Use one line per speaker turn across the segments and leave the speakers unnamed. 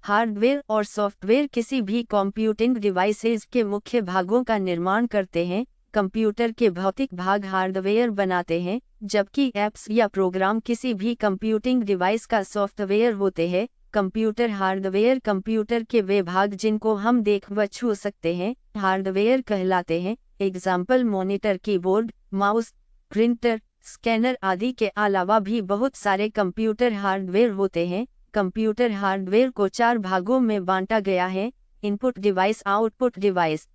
Hardware और software किसी भी कंप्यूटिंग डिवाइसेस के मुख्य भागों का निर्माण करते हैं। कंप्यूटर के भौतिक भाग हार्डवेयर बनाते हैं, जबकि ऐप्स या प्रोग्राम किसी भी कंप्यूटिंग डिवाइस का सॉफ्टवेयर होते हैं। कंप्यूटर हार्डवेयर कंप्यूटर के वे भाग जिनको हम देख व छू सकते हैं हार्डवेयर कहलाते हैं। Example monitor, keyboard, mouse, printer, scanner आदि के अलावा भी बहुत सारे कंप्यूटर हार्डवेयर होते हैं। कंप्यूटर हार्डवेयर को 4 भागों में बांटा गया है: input device, output device,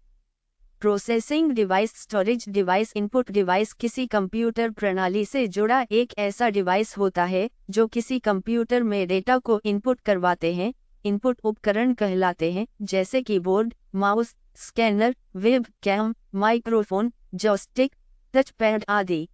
processing device, storage device. Input device किसी कंप्यूटर प्रणाली से जुड़ा एक ऐसा डिवाइस होता है जो किसी कंप्यूटर में डेटा को इनपुट करवाते हैं। इनपुट उपकरण कहलाते हैं, जैसे keyboard, mouse, scanner, web cam, microphone, joystick, touch pad आदि।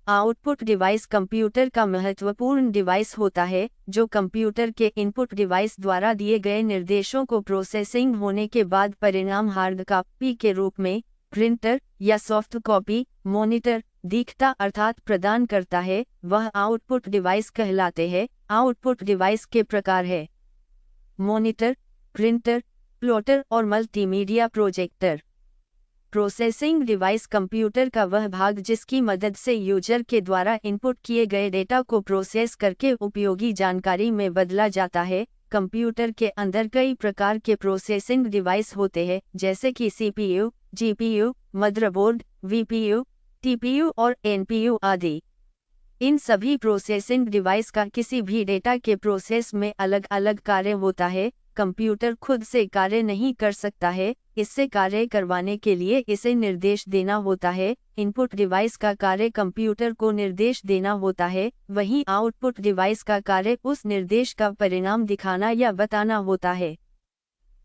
आउटपुट डिवाइस कंप्यूटर का महत्वपूर्ण डिवाइस होता है जो कंप्यूटर के इनपुट डिवाइस द्वारा दिए गए निर्देशों को प्रोसेसिंग होने के बाद परिणाम हार्ड कॉपी के रूप में प्रिंटर या सॉफ्ट कॉपी मॉनिटर दिखता अर्थात प्रदान करता है। वह आउटपुट डिवाइस कहलाते हैं। आउटपुट डिवाइस के प्रकार है: मॉनिटर, प्रिंटर, प्लॉटर और multimedia projector. Processing device computer का वह भाग जिसकी मदद से यूजर के द्वारा इनपुट किए गए डेटा को प्रोसेस करके उपयोगी जानकारी में बदला जाता है। कंप्यूटर के अंदर कई प्रकार के प्रोसेसिंग डिवाइस होते हैं, जैसे कि सीपीयू, जीपीयू, मदरबोर्ड, वीपीयू, टीपीयू और एनपीयू आदि। इन सभी प्रोसेसिंग डिवाइस का किसी भी डेटा के प्रोसेस में अलग अलग कार्य होता है। कंप्यूटर खुद से कार्य नहीं कर सकता है, इससे कार्य करवाने के लिए इसे निर्देश देना होता है। इनपुट डिवाइस का कार्य कंप्यूटर को निर्देश देना होता है, वहीं आउटपुट डिवाइस का कार्य उस निर्देश का परिणाम दिखाना या बताना होता है।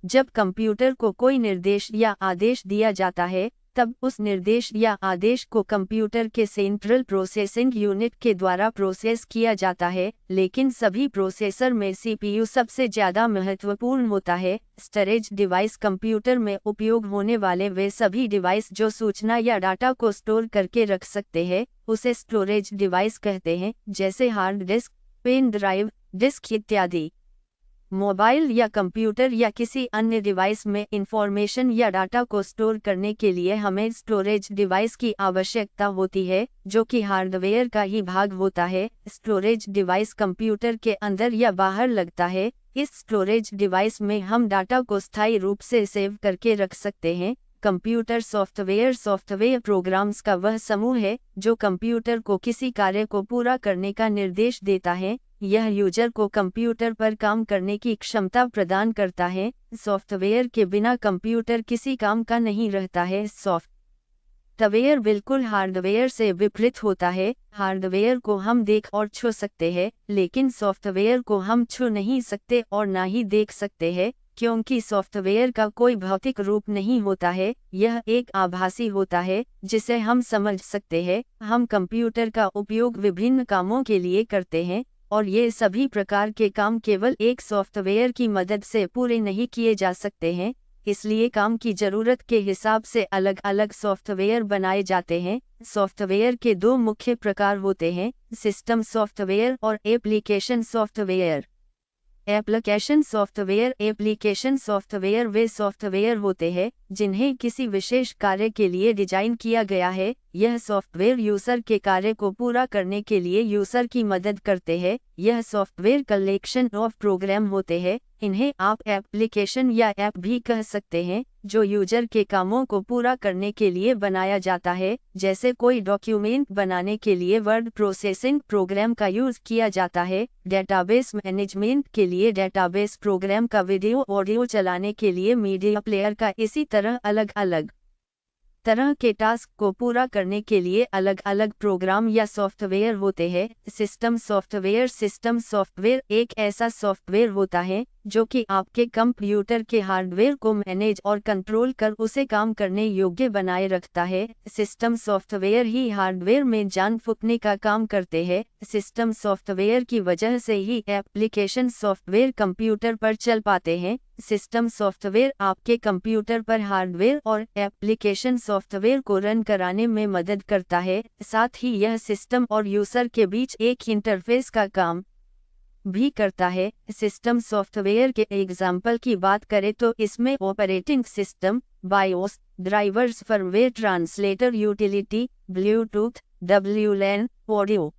जब कंप्यूटर को कोई निर्देश या आदेश दिया जाता है, तब उस निर्देश या आदेश को कंप्यूटर के सेंट्रल प्रोसेसिंग यूनिट के द्वारा प्रोसेस किया जाता है, लेकिन सभी प्रोसेसर में सीपीयू सबसे ज़्यादा महत्वपूर्ण होता है। स्टोरेज डिवाइस कंप्यूटर में उपयोग होने वाले वे सभी डिवाइस जो सूचना या डाटा को स्टोर करके रख सकते हैं, उसे स्टोरेज डिवाइस कहते हैं, जैसे hard disk, pen drive, disk इत्यादि। मोबाइल या कंप्यूटर या किसी अन्य डिवाइस में इंफॉर्मेशन या डाटा को स्टोर करने के लिए हमें स्टोरेज डिवाइस की आवश्यकता होती है, जो कि हार्डवेयर का ही भाग होता है। स्टोरेज डिवाइस कंप्यूटर के अंदर या बाहर लगता है। इस स्टोरेज डिवाइस में हम डाटा को स्थायी रूप से सेव करके रख सकते हैं। कंप्यूटर सॉफ्टवेयर प्रोग्राम्स का वह समूह है जो कंप्यूटर को किसी कार्य को पूरा करने का निर्देश देता है। यह यूजर को कंप्यूटर पर काम करने की क्षमता प्रदान करता है। सॉफ्टवेयर के बिना कंप्यूटर किसी काम का नहीं रहता है। सॉफ्टवेयर बिल्कुल हार्डवेयर से विपरीत होता है। हार्डवेयर को हम देख और छू सकते हैं, लेकिन सॉफ्टवेयर को हम छू नहीं सकते और ना ही देख सकते हैं, क्योंकि सॉफ्टवेयर का कोई भौतिक रूप नहीं होता है। यह एक आभासी होता है जिसे हम समझ सकते हैं। हम कंप्यूटर का उपयोग विभिन्न कामों के लिए करते हैं, और ये सभी प्रकार के काम केवल एक सॉफ्टवेयर की मदद से पूरे नहीं किए जा सकते हैं। इसलिए काम की ज़रूरत के हिसाब से अलग अलग सॉफ्टवेयर बनाए जाते हैं। सॉफ्टवेयर के 2 मुख्य प्रकार होते हैं: सिस्टम सॉफ्टवेयर और एप्लीकेशन सॉफ्टवेयर। एप्लीकेशन सॉफ्टवेयर वे सॉफ्टवेयर होते हैं जिन्हें किसी विशेष कार्य के लिए डिजाइन किया गया है। यह सॉफ्टवेयर यूजर के कार्य को पूरा करने के लिए यूजर की मदद करते हैं। यह सॉफ्टवेयर कलेक्शन ऑफ प्रोग्राम होते हैं। इन्हें आप एप्लीकेशन या ऐप भी कह सकते हैं, जो यूजर के कामों को पूरा करने के लिए बनाया जाता है। जैसे कोई डॉक्यूमेंट बनाने के लिए वर्ड प्रोसेसिंग प्रोग्राम का यूज किया जाता है, डेटाबेस मैनेजमेंट के लिए डेटाबेस प्रोग्राम का, वीडियो ऑडियो चलाने के लिए मीडिया प्लेयर का। इसी तरह अलग अलग तरह के टास्क को पूरा करने के लिए अलग अलग प्रोग्राम या सॉफ्टवेयर होते हैं। सिस्टम सॉफ्टवेयर एक ऐसा सॉफ्टवेयर होता है जो कि आपके कंप्यूटर के हार्डवेयर को मैनेज और कंट्रोल कर उसे काम करने योग्य बनाए रखता है। सिस्टम सॉफ्टवेयर ही हार्डवेयर में जान फूंकने का काम करते हैं। सिस्टम सॉफ्टवेयर की वजह से ही एप्लीकेशन सॉफ्टवेयर कंप्यूटर पर चल पाते हैं। सिस्टम सॉफ्टवेयर आपके कंप्यूटर पर हार्डवेयर और एप्लीकेशन सॉफ्टवेयर को रन कराने में मदद करता है। साथ ही यह सिस्टम और यूजर के बीच एक इंटरफेस का काम भी करता है। सिस्टम सॉफ्टवेयर के एग्जाम्पल की बात करें तो इसमें operating system, BIOS, drivers, firmware, translator, utility, Bluetooth, WLAN, audio